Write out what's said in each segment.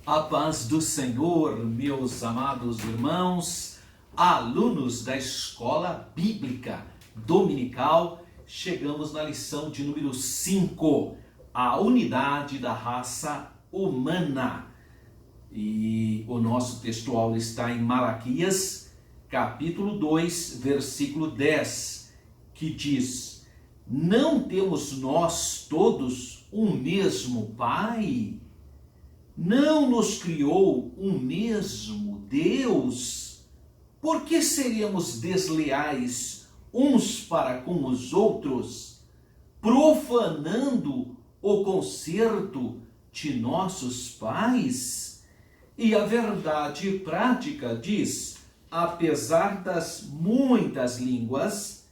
A paz do Senhor, meus amados irmãos, alunos da Escola Bíblica Dominical, chegamos na lição de número 5, a unidade da raça humana. E o nosso textual está em Malaquias, capítulo 2, versículo 10, que diz: Não temos nós todos um mesmo Pai? Não nos criou um mesmo Deus? Por que seríamos desleais uns para com os outros, profanando o concerto de nossos pais? E a verdade prática diz: apesar das muitas línguas,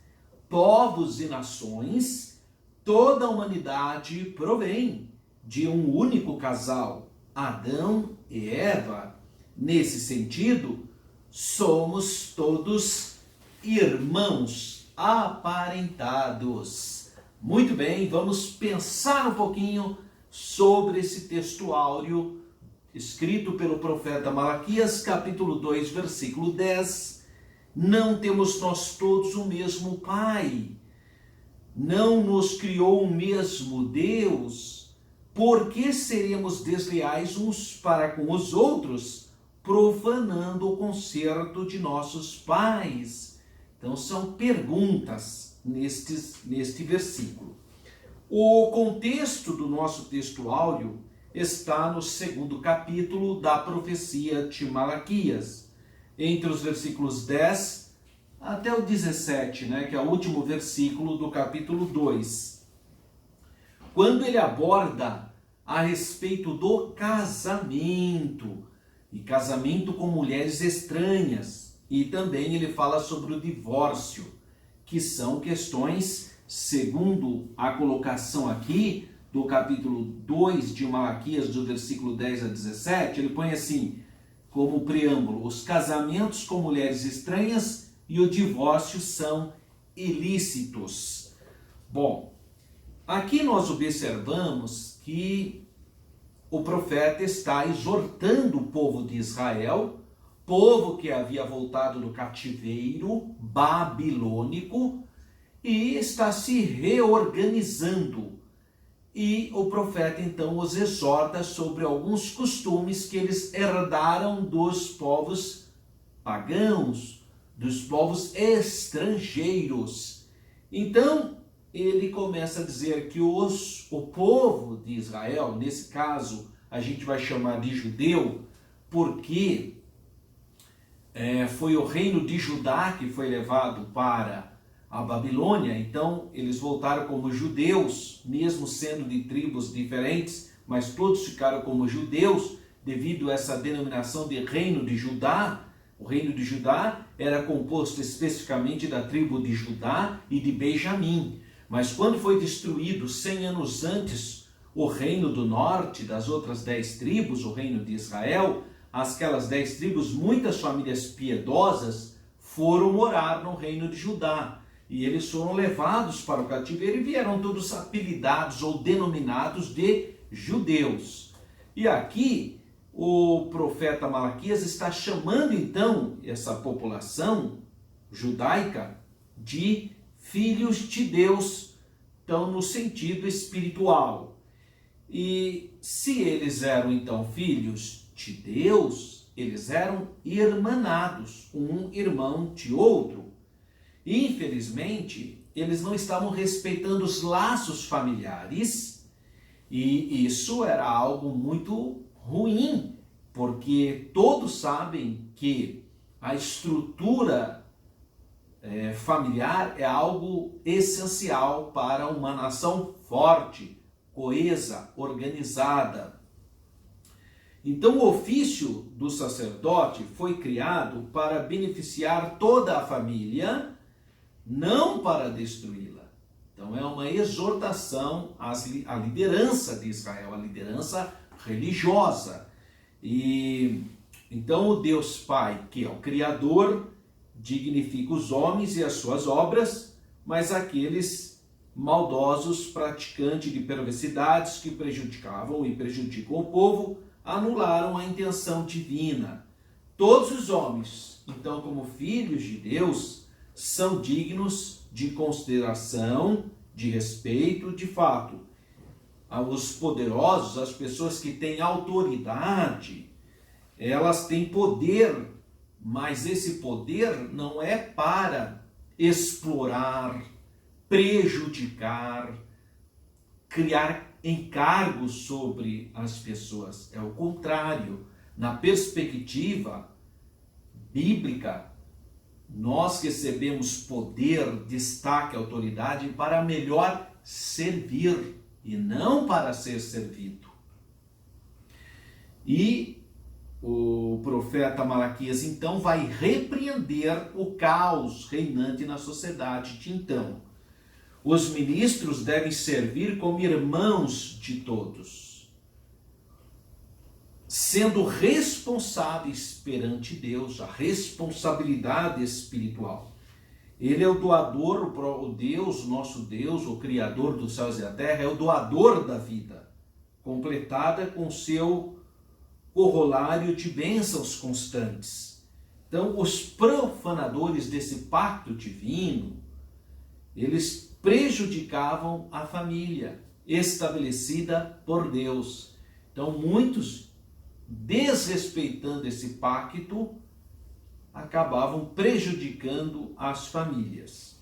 povos e nações, toda a humanidade provém de um único casal, Adão e Eva. Nesse sentido, somos todos irmãos aparentados. Muito bem, vamos pensar um pouquinho sobre esse textuário escrito pelo profeta Malaquias, capítulo 2, versículo 10. Não temos nós todos o mesmo Pai? Não nos criou o mesmo Deus? Por que seremos desleais uns para com os outros, profanando o concerto de nossos pais? Então são perguntas neste versículo. O contexto do nosso textuário está no segundo capítulo da profecia de Malaquias, entre os versículos 10 até o 17, que é o último versículo do capítulo 2. Quando ele aborda a respeito do casamento, e casamento com mulheres estranhas, e também ele fala sobre o divórcio, que são questões, segundo a colocação aqui do capítulo 2 de Malaquias, do versículo 10 a 17, ele põe assim, como preâmbulo: os casamentos com mulheres estranhas e o divórcio são ilícitos. Bom, aqui nós observamos que o profeta está exortando o povo de Israel, povo que havia voltado do cativeiro babilônico e está se reorganizando. E o profeta então os exorta sobre alguns costumes que eles herdaram dos povos pagãos, dos povos estrangeiros. Então, ele começa a dizer que o povo de Israel, nesse caso a gente vai chamar de judeu, porque foi o reino de Judá que foi levado para a Babilônia, então eles voltaram como judeus, mesmo sendo de tribos diferentes, mas todos ficaram como judeus devido a essa denominação de reino de Judá. O reino de Judá era composto especificamente da tribo de Judá e de Benjamim. Mas quando foi destruído 100 anos antes o reino do norte, das outras 10 tribos, o reino de Israel, aquelas 10 tribos, muitas famílias piedosas foram morar no reino de Judá. E eles foram levados para o cativeiro e vieram todos apelidados ou denominados de judeus. E aqui o profeta Malaquias está chamando então essa população judaica de filhos de Deus, então no sentido espiritual. E se eles eram então filhos de Deus, eles eram irmanados, um irmão de outro. Infelizmente, eles não estavam respeitando os laços familiares, e isso era algo muito ruim, porque todos sabem que a estrutura familiar é algo essencial para uma nação forte, coesa, organizada. Então o ofício do sacerdote foi criado para beneficiar toda a família, não para destruí-la. Então é uma exortação à liderança de Israel, à liderança religiosa. E então o Deus Pai, que é o Criador, dignifica os homens e as suas obras, mas aqueles maldosos, praticantes de perversidades que prejudicavam e prejudicam o povo, anularam a intenção divina. Todos os homens, então, como filhos de Deus, são dignos de consideração, de respeito, de fato. Os poderosos, as pessoas que têm autoridade, elas têm poder, mas esse poder não é para explorar, prejudicar, criar encargos sobre as pessoas. É o contrário. Na perspectiva bíblica, nós recebemos poder, destaque, autoridade para melhor servir e não para ser servido. E o profeta Malaquias então vai repreender o caos reinante na sociedade de então. Os ministros devem servir como irmãos de todos, sendo responsáveis perante Deus, a responsabilidade espiritual. Ele é o doador, o Deus, nosso Deus, o Criador dos céus e da terra, é o doador da vida, completada com seu corolário de bênçãos constantes. Então, os profanadores desse pacto divino, eles prejudicavam a família estabelecida por Deus. Então, muitos, desrespeitando esse pacto, acabavam prejudicando as famílias.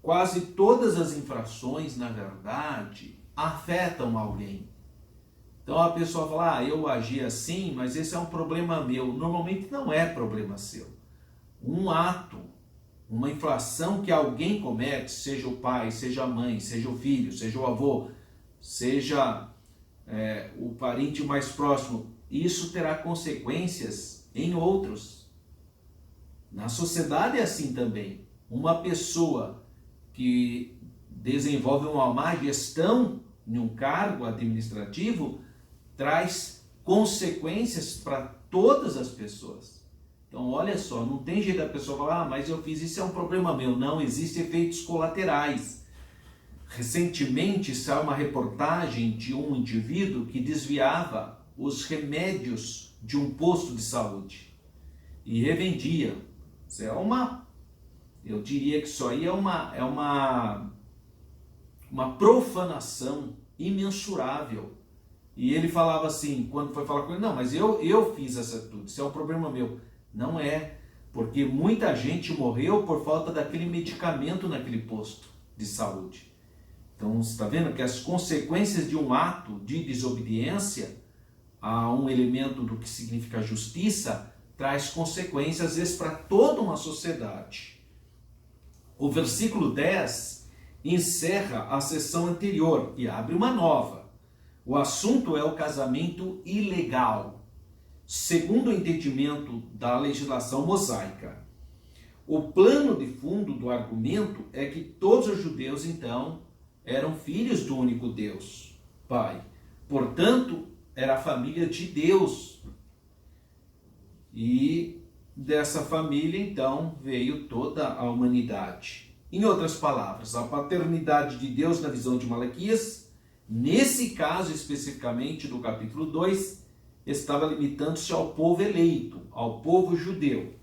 Quase todas as infrações, na verdade, afetam alguém. Então a pessoa fala, eu agi assim, mas esse é um problema meu. Normalmente não é problema seu. Um ato, uma infração que alguém comete, seja o pai, seja a mãe, seja o filho, seja o avô, seja o parente mais próximo, isso terá consequências em outros. Na sociedade é assim também. Uma pessoa que desenvolve uma má gestão em um cargo administrativo traz consequências para todas as pessoas. Então, olha só, não tem jeito da pessoa falar, mas eu fiz isso, é um problema meu. Não, existem efeitos colaterais. Recentemente saiu uma reportagem de um indivíduo que desviava os remédios de um posto de saúde e revendia. Isso eu diria que isso aí é uma profanação imensurável. E ele falava assim, quando foi falar com ele, não, mas eu fiz essa tudo, isso é um problema meu. Não é, porque muita gente morreu por falta daquele medicamento naquele posto de saúde. Então, você está vendo que as consequências de um ato de desobediência a um elemento do que significa justiça traz consequências, às vezes, para toda uma sociedade. O versículo 10 encerra a sessão anterior e abre uma nova. O assunto é o casamento ilegal, segundo o entendimento da legislação mosaica. O plano de fundo do argumento é que todos os judeus, então, eram filhos do único Deus, Pai. Portanto, era a família de Deus. E dessa família, então, veio toda a humanidade. Em outras palavras, a paternidade de Deus na visão de Malaquias, nesse caso especificamente do capítulo 2, estava limitando-se ao povo eleito, ao povo judeu.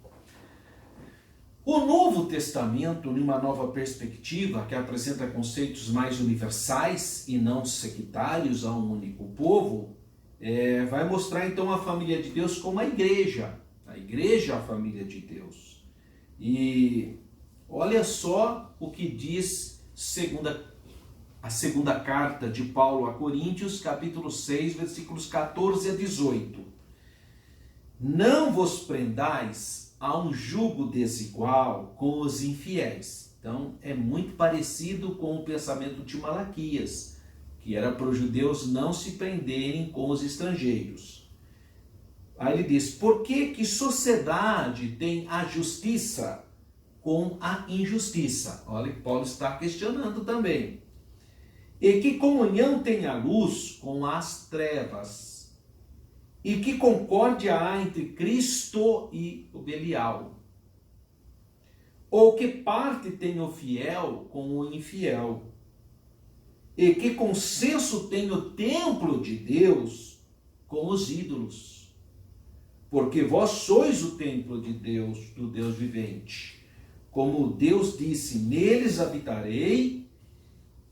O Novo Testamento, numa nova perspectiva, que apresenta conceitos mais universais e não sectários a um único povo, vai mostrar então a família de Deus como a igreja é a família de Deus. E olha só o que diz a segunda carta de Paulo a Coríntios, capítulo 6, versículos 14 a 18. Não vos prendais a um jugo desigual com os infiéis. Então, é muito parecido com o pensamento de Malaquias, que era para os judeus não se prenderem com os estrangeiros. Aí ele diz, por que sociedade tem a justiça com a injustiça? Olha que Paulo está questionando também. E que comunhão tem a luz com as trevas? E que concórdia há entre Cristo e o Belial? Ou que parte tem o fiel com o infiel? E que consenso tem o templo de Deus com os ídolos? Porque vós sois o templo de Deus, do Deus vivente. Como Deus disse, neles habitarei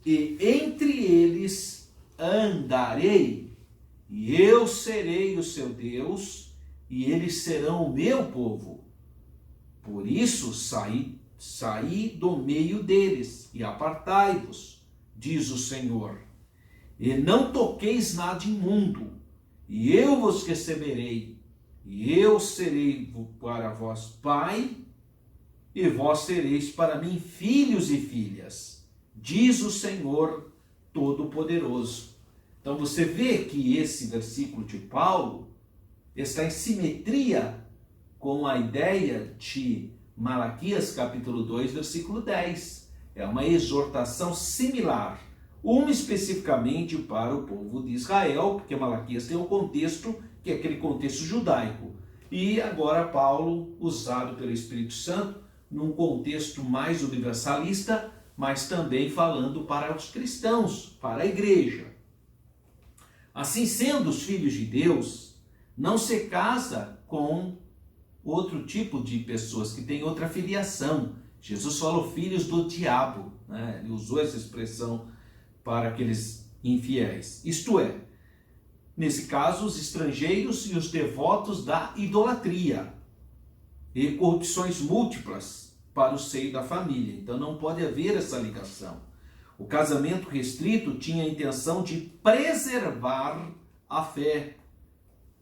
e entre eles andarei. E eu serei o seu Deus e eles serão o meu povo. Por isso saí do meio deles e apartai-vos, diz o Senhor. E não toqueis nada imundo, e eu vos receberei, e eu serei para vós pai, e vós sereis para mim filhos e filhas, diz o Senhor Todo-Poderoso. Então você vê que esse versículo de Paulo está em simetria com a ideia de Malaquias capítulo 2, versículo 10. É uma exortação similar, uma especificamente para o povo de Israel, porque Malaquias tem um contexto que é aquele contexto judaico. E agora Paulo, usado pelo Espírito Santo, num contexto mais universalista, mas também falando para os cristãos, para a igreja. Assim sendo, os filhos de Deus não se casa com outro tipo de pessoas que têm outra filiação. Jesus falou filhos do diabo, né? Ele usou essa expressão para aqueles infiéis. Isto é, nesse caso, os estrangeiros e os devotos da idolatria e corrupções múltiplas para o seio da família. Então não pode haver essa ligação. O casamento restrito tinha a intenção de preservar a fé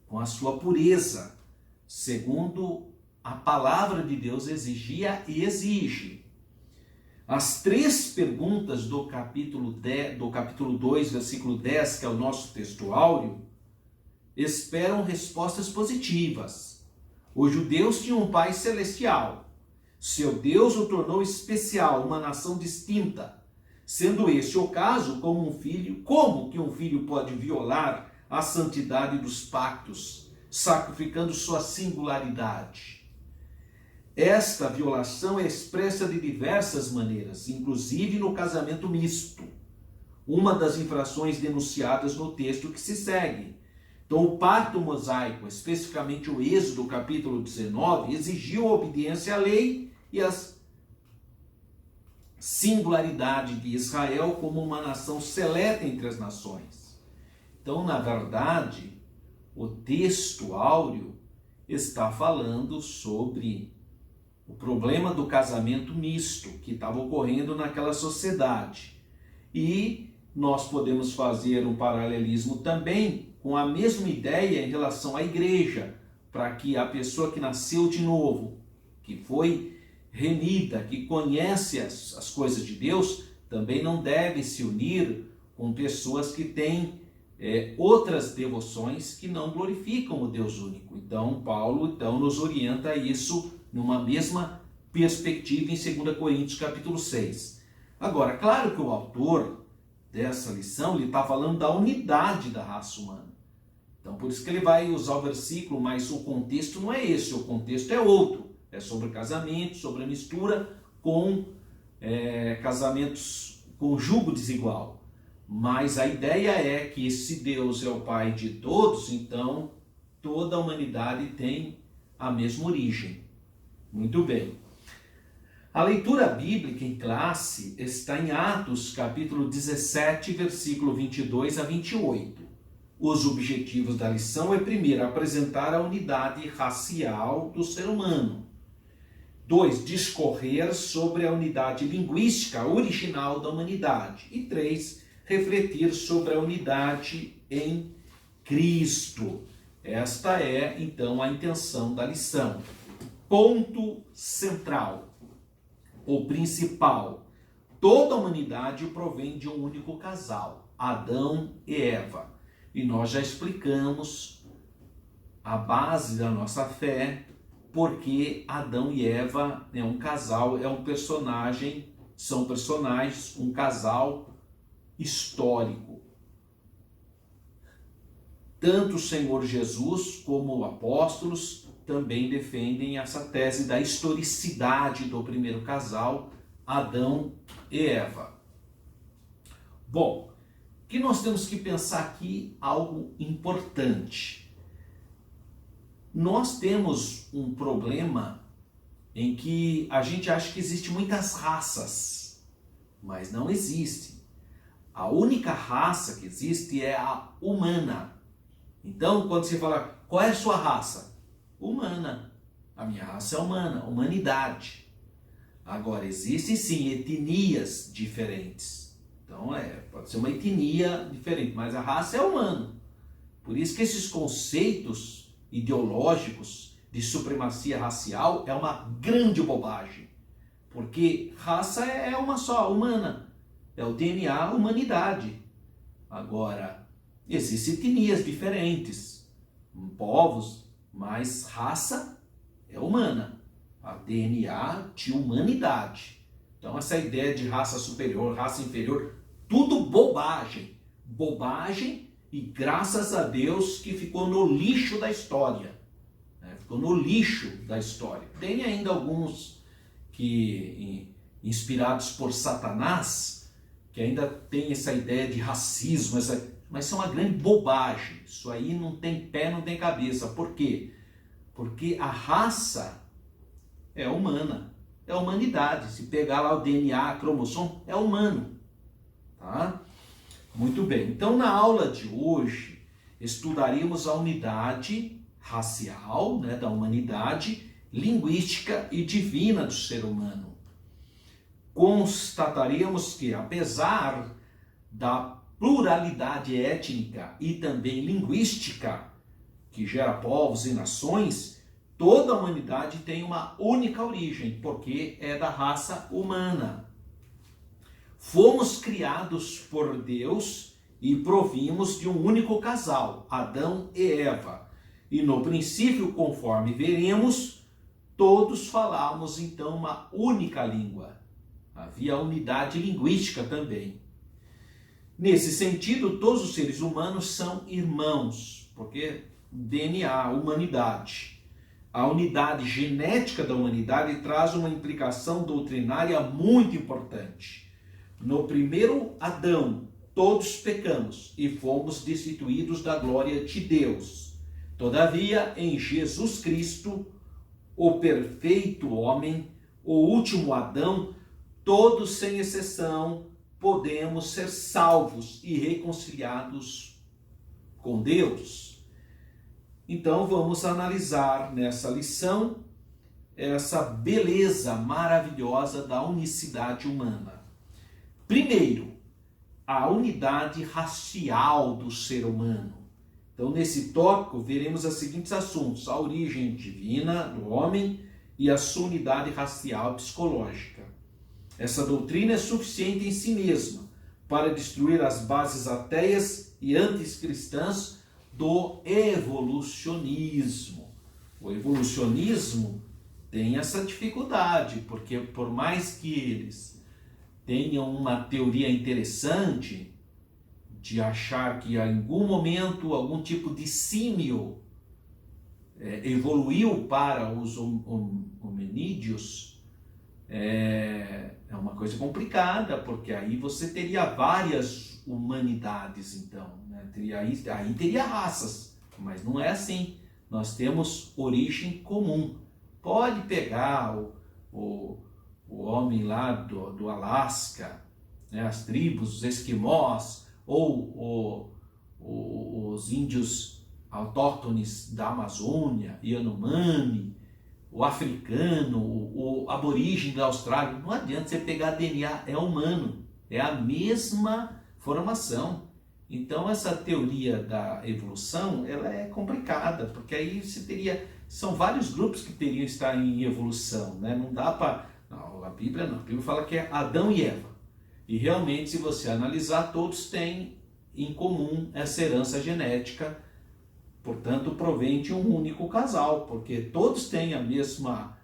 com a sua pureza, segundo a palavra de Deus exigia e exige. As três perguntas do capítulo 2, versículo 10, que é o nosso texto áureo, esperam respostas positivas. Os judeus tinham um Pai celestial. Seu Deus o tornou especial, uma nação distinta. Sendo esse o caso, como que um filho pode violar a santidade dos pactos, sacrificando sua singularidade? Esta violação é expressa de diversas maneiras, inclusive no casamento misto, uma das infrações denunciadas no texto que se segue. Então, o pacto mosaico, especificamente o Êxodo capítulo 19, exigiu a obediência à lei e a singularidade de Israel como uma nação seleta entre as nações. Então, na verdade, o texto áureo está falando sobre o problema do casamento misto que estava ocorrendo naquela sociedade. E nós podemos fazer um paralelismo também com a mesma ideia em relação à igreja, para que a pessoa que nasceu de novo, que foi remida, que conhece as coisas de Deus, também não deve se unir com pessoas que têm outras devoções que não glorificam o Deus único. Então, Paulo nos orienta a isso numa mesma perspectiva em 2 Coríntios capítulo 6. Agora, claro que o autor dessa lição está falando da unidade da raça humana. Então, por isso que ele vai usar o versículo, mas o contexto não é esse, o contexto é outro. É sobre casamento, sobre a mistura com casamentos com jugo desigual. Mas a ideia é que se Deus é o Pai de todos, então toda a humanidade tem a mesma origem. Muito bem. A leitura bíblica em classe está em Atos, capítulo 17, versículo 22 a 28. Os objetivos da lição é, primeiro, apresentar a unidade racial do ser humano. 2, discorrer sobre a unidade linguística original da humanidade. E 3, refletir sobre a unidade em Cristo. Esta é, então, a intenção da lição. Ponto central, o principal: toda a humanidade provém de um único casal, Adão e Eva. E nós já explicamos a base da nossa fé, porque Adão e Eva é um casal, são personagens, um casal histórico. Tanto o Senhor Jesus como os apóstolos também defendem essa tese da historicidade do primeiro casal, Adão e Eva. Bom, que nós temos que pensar aqui algo importante. Nós temos um problema em que a gente acha que existem muitas raças, mas não existe. A única raça que existe é a humana. Então, quando você fala, qual é a sua raça? Humana. A minha raça é humana, humanidade. Agora, existem sim etnias diferentes. Então, pode ser uma etnia diferente, mas a raça é humana. Por isso que esses conceitos ideológicos de supremacia racial é uma grande bobagem. Porque raça é uma só, humana. É o DNA, humanidade. Agora, existem etnias diferentes, povos, mas raça é humana. A DNA de humanidade. Então, essa ideia de raça superior, raça inferior, tudo bobagem. Bobagem, e graças a Deus que ficou no lixo da história. Ficou no lixo da história. Tem ainda alguns que, inspirados por Satanás, que ainda tem essa ideia de racismo, mas isso é uma grande bobagem. Isso aí não tem pé, não tem cabeça. Por quê? Porque a raça é humana, é a humanidade. Se pegar lá o DNA, cromossomo, é humano. Tá? Muito bem. Então, na aula de hoje, estudaríamos a unidade racial, da humanidade, linguística e divina do ser humano. Constataríamos que, apesar da pluralidade étnica e também linguística, que gera povos e nações, toda a humanidade tem uma única origem, porque é da raça humana. Fomos criados por Deus e provimos de um único casal, Adão e Eva. E no princípio, conforme veremos, todos falávamos então uma única língua. Havia unidade linguística também. Nesse sentido, todos os seres humanos são irmãos, porque DNA, humanidade. A unidade genética da humanidade traz uma implicação doutrinária muito importante. No primeiro Adão, todos pecamos e fomos destituídos da glória de Deus. Todavia, em Jesus Cristo, o perfeito homem, o último Adão, todos sem exceção podemos ser salvos e reconciliados com Deus. Então vamos analisar nessa lição essa beleza maravilhosa da unicidade humana. Primeiro, a unidade racial do ser humano. Então, nesse tópico, veremos os seguintes assuntos: a origem divina do homem e a sua unidade racial e psicológica. Essa doutrina é suficiente em si mesma para destruir as bases ateias e anticristãs do evolucionismo. O evolucionismo tem essa dificuldade, porque por mais que eles tenham uma teoria interessante de achar que em algum momento algum tipo de símio evoluiu para os hominídeos, é uma coisa complicada, porque aí você teria várias humanidades, então, aí teria raças, mas não é assim. Nós temos origem comum. Pode pegar o homem lá do Alasca, as tribos, os esquimós, ou os índios autóctones da Amazônia, Yanomami, o africano, o aborígene da Austrália. Não adianta você pegar DNA, é humano, é a mesma formação. Então essa teoria da evolução, ela é complicada, porque aí você teria, são vários grupos que teriam que estar em evolução, Não dá para, a Bíblia não, a Bíblia fala que é Adão e Eva. E realmente, se você analisar, todos têm em comum essa herança genética, portanto, provém de um único casal, porque todos têm a mesma,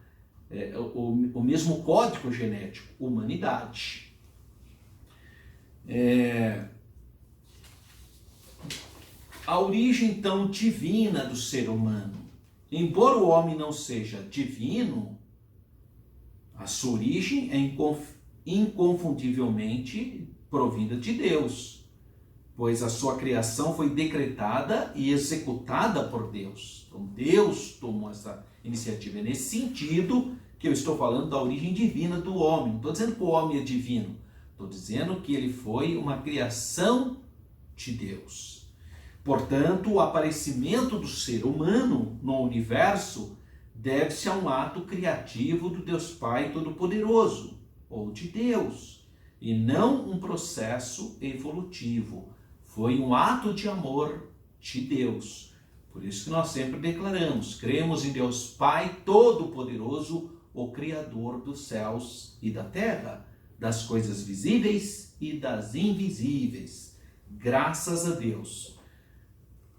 o mesmo código genético, humanidade. A origem, então, divina do ser humano. Embora o homem não seja divino, a sua origem é inconfundivelmente provinda de Deus. pois a sua criação foi decretada e executada por Deus. Então Deus tomou essa iniciativa. É nesse sentido que eu estou falando da origem divina do homem. Não estou dizendo que o homem é divino, estou dizendo que ele foi uma criação de Deus. Portanto, o aparecimento do ser humano no universo deve-se a um ato criativo do Deus Pai Todo-Poderoso, ou de Deus, e não um processo evolutivo. Foi um ato de amor de Deus. Por isso que nós sempre declaramos, cremos em Deus Pai Todo-Poderoso, o Criador dos céus e da terra, das coisas visíveis e das invisíveis. Graças a Deus.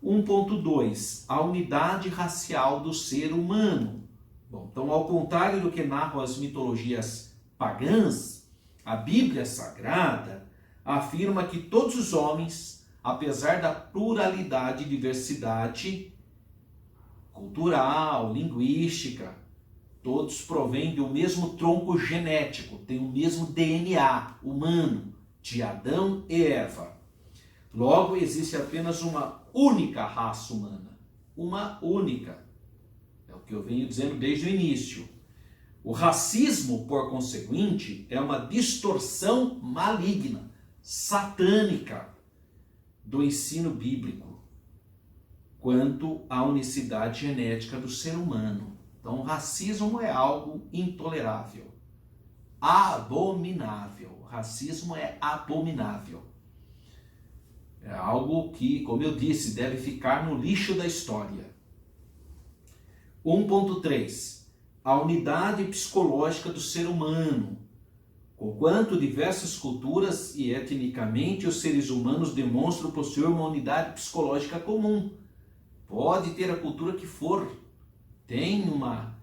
1.2. A unidade racial do ser humano. Bom, então, ao contrário do que narram as mitologias pagãs, a Bíblia Sagrada afirma que todos os homens, apesar da pluralidade e diversidade cultural, linguística, todos provêm do mesmo tronco genético, têm o mesmo DNA humano de Adão e Eva. Logo, existe apenas uma única raça humana. Uma única. É o que eu venho dizendo desde o início. O racismo, por conseguinte, é uma distorção maligna, satânica, do ensino bíblico quanto à unicidade genética do ser humano. Então, o racismo é algo intolerável, abominável. O racismo é abominável. É algo que, como eu disse, deve ficar no lixo da história. 1.3. A unidade psicológica do ser humano. Conquanto diversas culturas e etnicamente os seres humanos demonstram possuir uma unidade psicológica comum. Pode ter a cultura que for, tem uma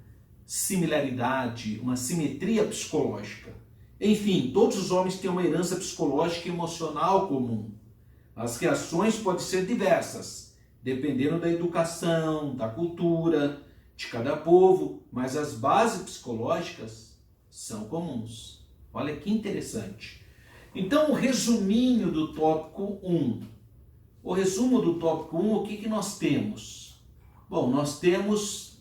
similaridade, uma simetria psicológica. Enfim, todos os homens têm uma herança psicológica e emocional comum. As reações podem ser diversas, dependendo da educação, da cultura, de cada povo, mas as bases psicológicas são comuns. Olha que interessante. Então, o resuminho do tópico 1. O resumo do tópico 1, o que nós temos? Bom, nós temos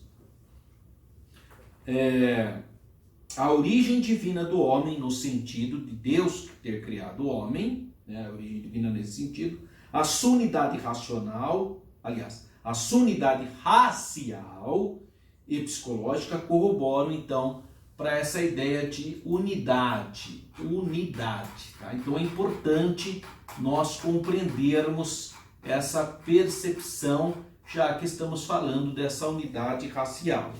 a origem divina do homem, no sentido de Deus ter criado o homem, a origem divina nesse sentido, a sua unidade racional, aliás, a sua unidade racial e psicológica corroboram, então, para essa ideia de unidade. Tá? Então é importante nós compreendermos essa percepção, já que estamos falando dessa unidade racial.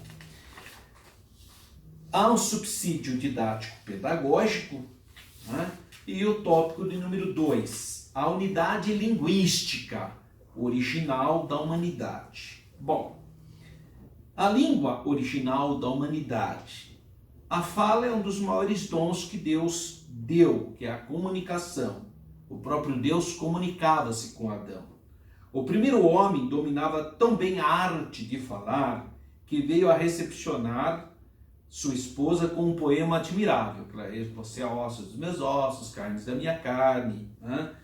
Há um subsídio didático-pedagógico, né? E o tópico de número 2, a unidade linguística original da humanidade. Bom, a língua original da humanidade. A fala é um dos maiores dons que Deus deu, que é a comunicação. O próprio Deus comunicava-se com Adão. O primeiro homem dominava tão bem a arte de falar que veio a recepcionar sua esposa com um poema admirável. Você é ossos dos meus ossos, carnes da minha carne. Né?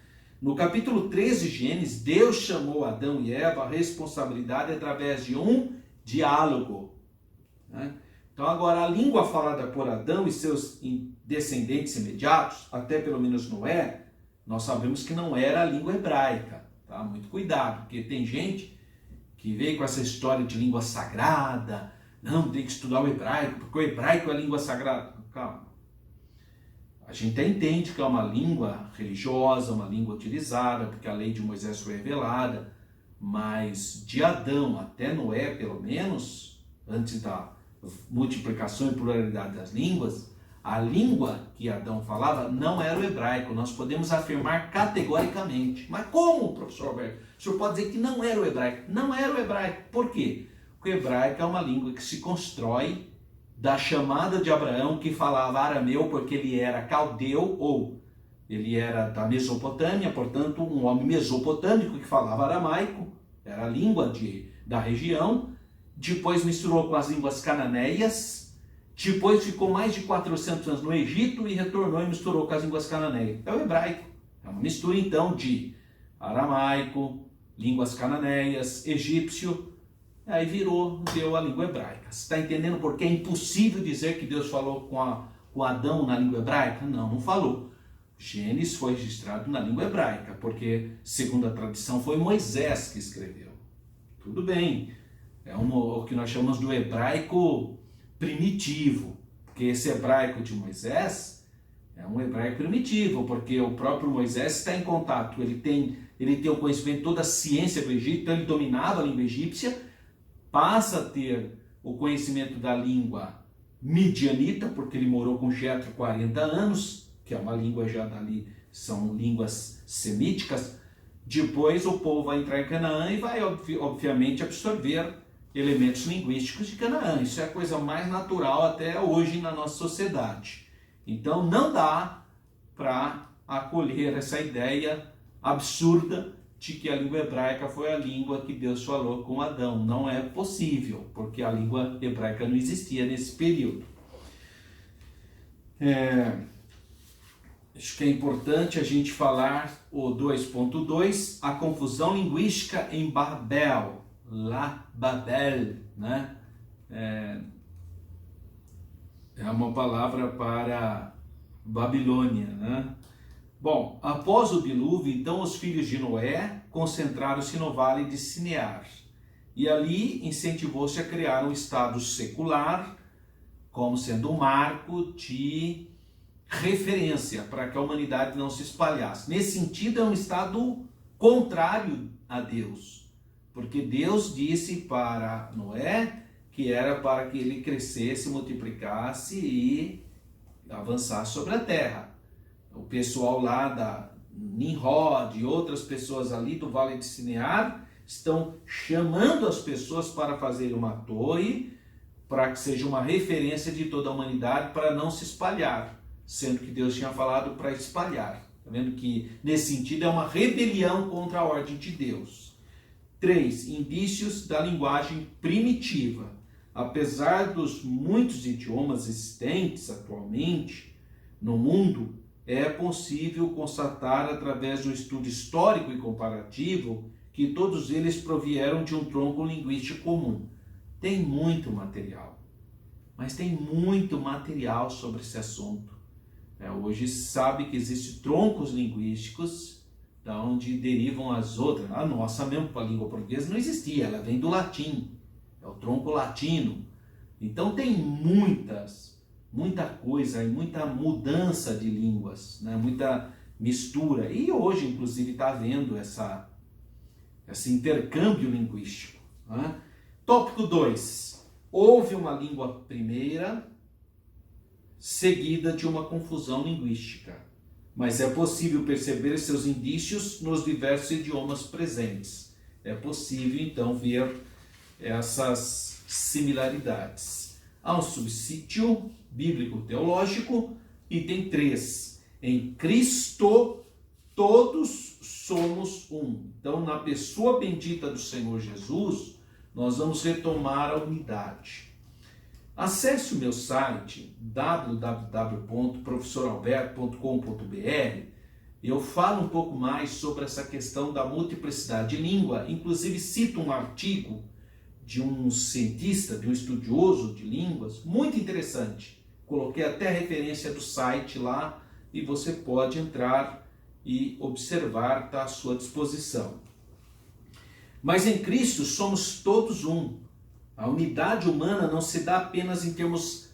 No capítulo 13 de Gênesis, Deus chamou Adão e Eva à responsabilidade através de um diálogo. Né? Então agora a língua falada por Adão e seus descendentes imediatos, até pelo menos Noé, nós sabemos que não era a língua hebraica. Tá? Muito cuidado, porque tem gente que veio com essa história de língua sagrada. Não, tem que estudar o hebraico, porque o hebraico é a língua sagrada. Calma. A gente até entende que é uma língua religiosa, uma língua utilizada, porque a lei de Moisés foi revelada, mas de Adão até Noé, pelo menos, antes da multiplicação e pluralidade das línguas, a língua que Adão falava não era o hebraico. Nós podemos afirmar categoricamente. Mas como, professor Alberto? O senhor pode dizer que não era o hebraico? Não era o hebraico. Por quê? O hebraico é uma língua que se constrói da chamada de Abraão, que falava arameu porque ele era caldeu, ou ele era da Mesopotâmia, portanto um homem mesopotâmico que falava aramaico, era a língua da região. Depois misturou com as línguas cananeias, depois ficou mais de 400 anos no Egito e retornou e misturou com as línguas cananeias. É o hebraico, é uma mistura então de aramaico, línguas cananeias, egípcio, aí deu a língua hebraica. Você está entendendo por que é impossível dizer que Deus falou com Adão na língua hebraica? Não, não falou. Gênesis foi registrado na língua hebraica, porque, segundo a tradição, foi Moisés que escreveu. Tudo bem, é o que nós chamamos do hebraico primitivo, porque esse hebraico de Moisés é um hebraico primitivo, porque o próprio Moisés está em contato, ele tem o conhecimento de toda a ciência do Egito, então ele dominava a língua egípcia, passa a ter o conhecimento da língua midianita, porque ele morou com Jetro 40 anos, que é uma língua já dali, são línguas semíticas. Depois o povo vai entrar em Canaã e vai, obviamente, absorver elementos linguísticos de Canaã. Isso é a coisa mais natural até hoje na nossa sociedade. Então não dá para acolher essa ideia absurda de que a língua hebraica foi a língua que Deus falou com Adão. Não é possível, porque a língua hebraica não existia nesse período. Acho que é importante a gente falar o 2.2, a confusão linguística em Babel, lá Babel, né? É uma palavra para Babilônia, né? Bom, após o dilúvio, então os filhos de Noé concentraram-se no vale de Sinear, e ali incentivou-se a criar um estado secular, como sendo um marco de referência para que a humanidade não se espalhasse. Nesse sentido, é um estado contrário a Deus, porque Deus disse para Noé que era para que ele crescesse, multiplicasse e avançasse sobre a terra. O pessoal lá da Nimrod e outras pessoas ali do Vale de Sinear estão chamando as pessoas para fazer uma torre, para que seja uma referência de toda a humanidade, para não se espalhar, sendo que Deus tinha falado para espalhar. Está vendo que, nesse sentido, é uma rebelião contra a ordem de Deus. 3. Indícios da linguagem primitiva. Apesar dos muitos idiomas existentes atualmente no mundo, é possível constatar, através de um estudo histórico e comparativo, que todos eles provieram de um tronco linguístico comum. Tem muito material, mas tem muito material sobre esse assunto. Hoje se sabe que existem troncos linguísticos da onde derivam as outras. A nossa mesmo, a língua portuguesa, não existia, ela vem do latim, é o tronco latino. Então tem muita coisa e muita mudança de línguas, né? Muita mistura. E hoje, inclusive, está havendo esse intercâmbio linguístico, né? Tópico 2. Houve uma língua primeira, seguida de uma confusão linguística, mas é possível perceber seus indícios nos diversos idiomas presentes. É possível, então, ver essas similaridades. Há um subsídio bíblico-teológico, item 3. Em Cristo, todos somos um. Então, na pessoa bendita do Senhor Jesus, nós vamos retomar a unidade. Acesse o meu site www.professoralberto.com.br. Eu falo um pouco mais sobre essa questão da multiplicidade de língua, inclusive cito um artigo de um cientista, de um estudioso de línguas, muito interessante. Coloquei até a referência do site lá e você pode entrar e observar, está à sua disposição. Mas em Cristo somos todos um. A unidade humana não se dá apenas em termos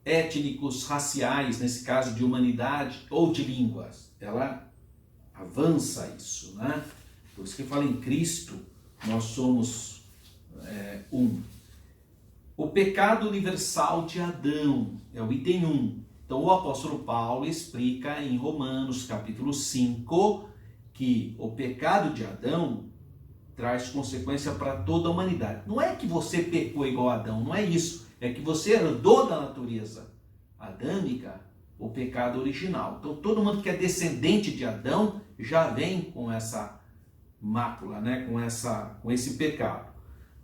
étnicos, raciais, nesse caso de humanidade ou de línguas. Ela avança isso, né? Por isso que fala em Cristo, nós somos um. O pecado universal de Adão é o item 1. Então o apóstolo Paulo explica em Romanos capítulo 5 que o pecado de Adão traz consequência para toda a humanidade. Não é que você pecou igual a Adão, não é isso. É que você herdou da natureza adâmica o pecado original. Então todo mundo que é descendente de Adão já vem com essa mácula, né? com esse pecado.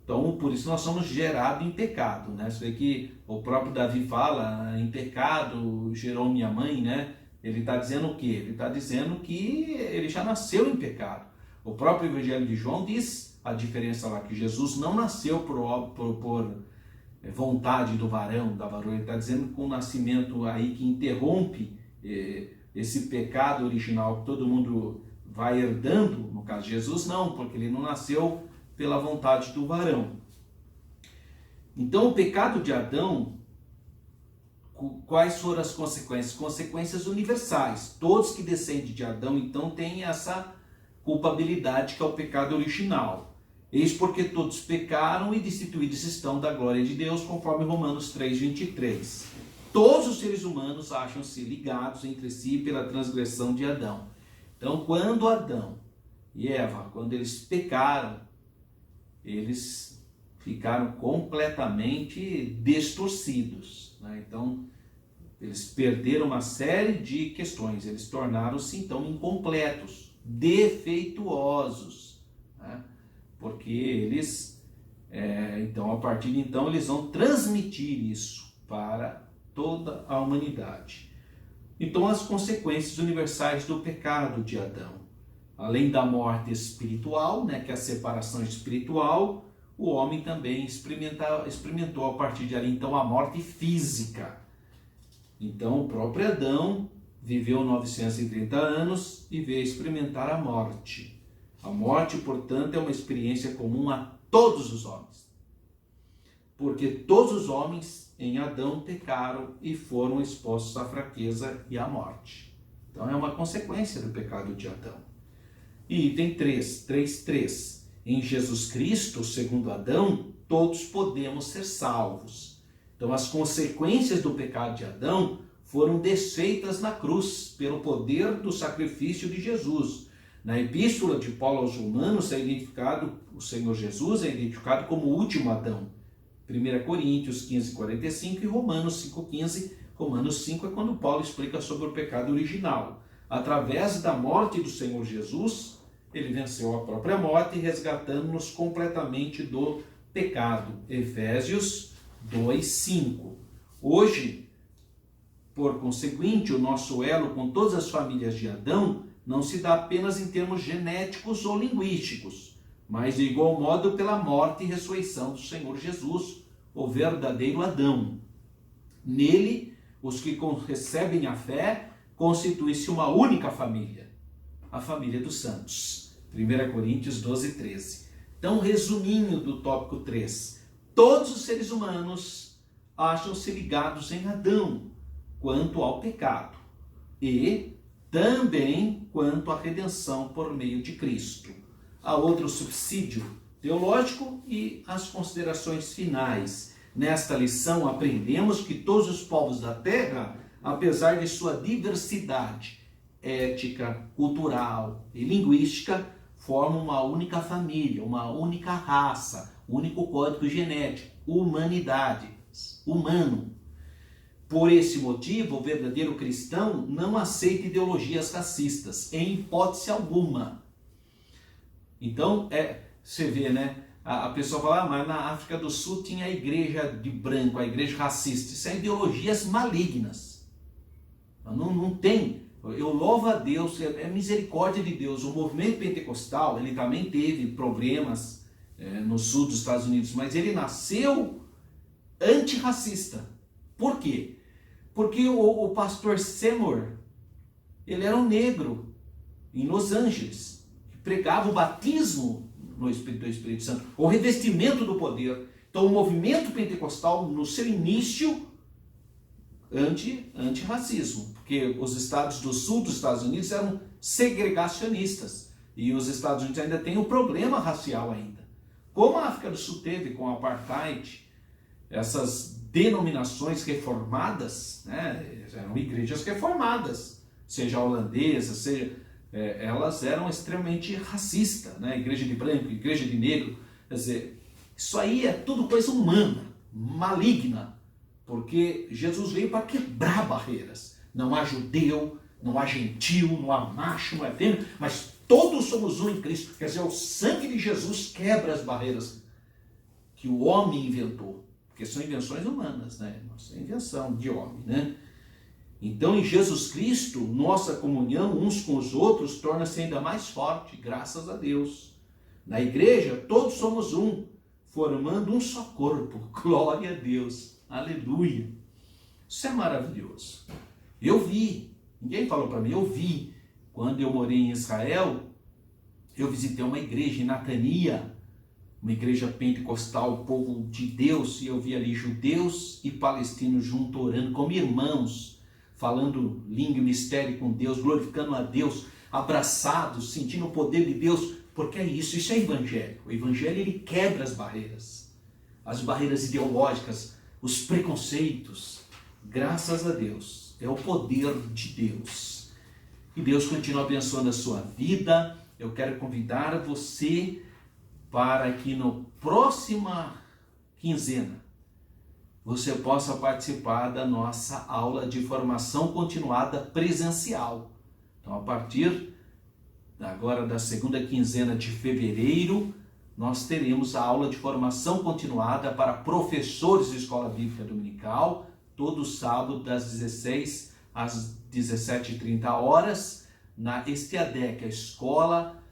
Então por isso nós somos gerados em pecado, né? Isso aí que o próprio Davi fala, em pecado gerou minha mãe, né? Ele está dizendo o quê? Ele está dizendo que ele já nasceu em pecado. O próprio Evangelho de João diz a diferença lá, que Jesus não nasceu por vontade do varão, da varoa. Ele está dizendo que um nascimento aí que interrompe esse pecado original que todo mundo vai herdando, no caso de Jesus não, porque ele não nasceu pela vontade do varão. Então o pecado de Adão, quais foram as consequências? Consequências universais. Todos que descendem de Adão, então, têm essa culpabilidade que é o pecado original. Eis porque todos pecaram e destituídos estão da glória de Deus, conforme Romanos 3:23. Todos os seres humanos acham-se ligados entre si pela transgressão de Adão. Então, quando Adão e Eva, quando eles pecaram, eles ficaram completamente distorcidos, né? Então, eles perderam uma série de questões, eles tornaram-se então incompletos, defeituosos, né? Porque eles, então, a partir de então, eles vão transmitir isso para toda a humanidade. Então, as consequências universais do pecado de Adão, além da morte espiritual, né, que é a separação espiritual, o homem também experimentou a partir de ali, então, a morte física. Então, o próprio Adão viveu 930 anos e veio experimentar a morte. A morte, portanto, é uma experiência comum a todos os homens. Porque todos os homens em Adão pecaram e foram expostos à fraqueza e à morte. Então, é uma consequência do pecado de Adão. E item 3.3. Em Jesus Cristo, segundo Adão, todos podemos ser salvos. Então, as consequências do pecado de Adão foram desfeitas na cruz, pelo poder do sacrifício de Jesus. Na epístola de Paulo aos Romanos, o Senhor Jesus é identificado como o último Adão. 1 Coríntios 15:45 e Romanos 5:15. Romanos 5 é quando Paulo explica sobre o pecado original. Através da morte do Senhor Jesus, ele venceu a própria morte, resgatando-nos completamente do pecado. Efésios 2:5. Hoje, por conseguinte, o nosso elo com todas as famílias de Adão não se dá apenas em termos genéticos ou linguísticos, mas de igual modo pela morte e ressurreição do Senhor Jesus, o verdadeiro Adão. Nele, os que recebem a fé constituem-se uma única família, a família dos santos. 1 Coríntios 12:13. Então, resuminho do tópico 3. Todos os seres humanos acham-se ligados em Adão quanto ao pecado e também quanto à redenção por meio de Cristo. Há outro subsídio teológico e as considerações finais. Nesta lição aprendemos que todos os povos da terra, apesar de sua diversidade ética, cultural e linguística, formam uma única família, uma única raça, único código genético, humanidade, humano. Por esse motivo, o verdadeiro cristão não aceita ideologias racistas, em hipótese alguma. Então, você vê, né? A pessoa fala, mas na África do Sul tinha a igreja de branco, a igreja racista. Isso é ideologias malignas. Não tem. Eu louvo a Deus, é misericórdia de Deus. O movimento pentecostal, ele também teve problemas no sul dos Estados Unidos, mas ele nasceu antirracista. Por quê? Porque o pastor Seymour, ele era um negro em Los Angeles, que pregava o batismo no Espírito do Espírito Santo, o revestimento do poder. Então o movimento pentecostal, no seu início, antirracismo, porque os estados do sul dos Estados Unidos eram segregacionistas, e os Estados Unidos ainda têm um problema racial ainda. Como a África do Sul teve com o apartheid, essas denominações reformadas, né, eram igrejas reformadas, seja holandesas, seja, elas eram extremamente racistas, né, igreja de branco, igreja de negro, quer dizer, isso aí é tudo coisa humana, maligna, porque Jesus veio para quebrar barreiras. Não há judeu, não há gentil, não há macho, não há fêmea, mas todos somos um em Cristo. Quer dizer, o sangue de Jesus quebra as barreiras que o homem inventou. Porque são invenções humanas, né? Nossa invenção de homem, né? Então, em Jesus Cristo, nossa comunhão uns com os outros torna-se ainda mais forte, graças a Deus. Na igreja, todos somos um, formando um só corpo. Glória a Deus. Aleluia. Isso é maravilhoso. Eu vi, ninguém falou para mim, eu vi. Quando eu morei em Israel, eu visitei uma igreja em Natania, uma igreja pentecostal, povo de Deus, e eu vi ali judeus e palestinos juntos orando como irmãos, falando língua e mistério com Deus, glorificando a Deus, abraçados, sentindo o poder de Deus, porque é isso é evangelho. O evangelho, ele quebra as barreiras ideológicas, os preconceitos. Graças a Deus, é o poder de Deus. E Deus continua abençoando a sua vida. Eu quero convidar você para que na próxima quinzena você possa participar da nossa aula de formação continuada presencial. Então, a partir agora da segunda quinzena de fevereiro, nós teremos a aula de formação continuada para professores de escola bíblica dominical, todo sábado das 16 às 17h30, na ESTEADEC, a Escola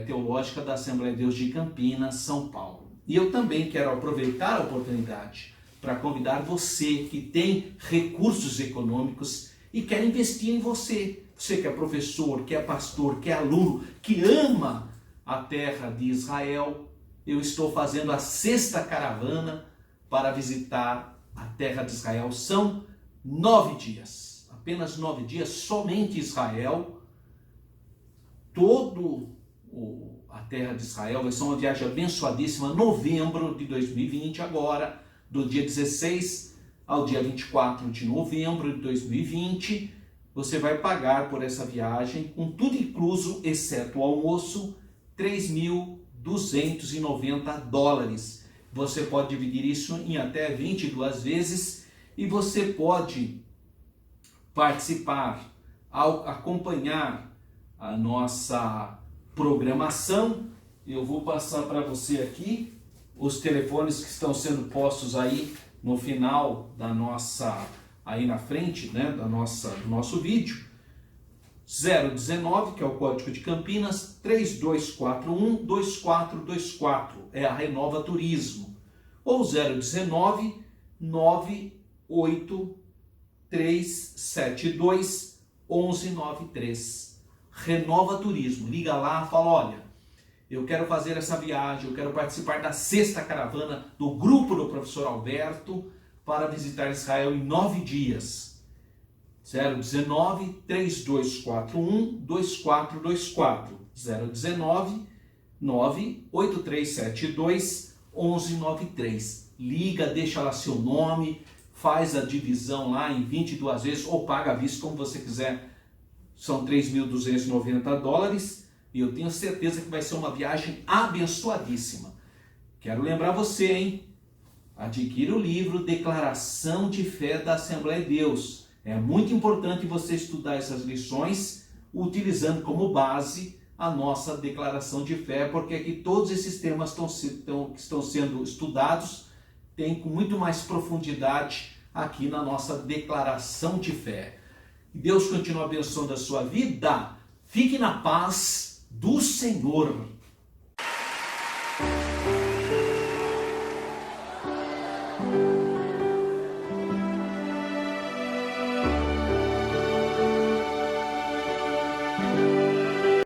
Teológica da Assembleia de Deus de Campinas, São Paulo. E eu também quero aproveitar a oportunidade para convidar você que tem recursos econômicos e quer investir em você. Você que é professor, que é pastor, que é aluno, que ama a terra de Israel. Eu estou fazendo a 6ª caravana para visitar a terra de Israel. São 9 dias, apenas 9 dias, somente Israel. A terra de Israel vai ser uma viagem abençoadíssima, novembro de 2020 agora, do dia 16 ao dia 24 de novembro de 2020, você vai pagar por essa viagem, com tudo incluso, exceto o almoço, $3.290. Você pode dividir isso em até 22 vezes e você pode participar, acompanhar a nossa programação. Eu vou passar para você aqui os telefones que estão sendo postos aí no final da nossa, aí na frente, né, do nosso vídeo. 019, que é o código de Campinas, 3241-2424, é a Renova Turismo. Ou 019-98372-1193. Renova Turismo. Liga lá, fala, olha, eu quero fazer essa viagem, eu quero participar da 6ª caravana do grupo do professor Alberto para visitar Israel em 9 dias. 019-3241-2424. 019-98372-1193. Liga, deixa lá seu nome, faz a divisão lá em 22 vezes ou paga à vista, como você quiser. São $3.290 e eu tenho certeza que vai ser uma viagem abençoadíssima. Quero lembrar você, hein? Adquira o livro Declaração de Fé da Assembleia de Deus. É muito importante você estudar essas lições utilizando como base a nossa declaração de fé, porque aqui todos esses temas que estão sendo estudados têm com muito mais profundidade aqui na nossa declaração de fé. Deus continua abençoando a sua vida. Fique na paz do Senhor.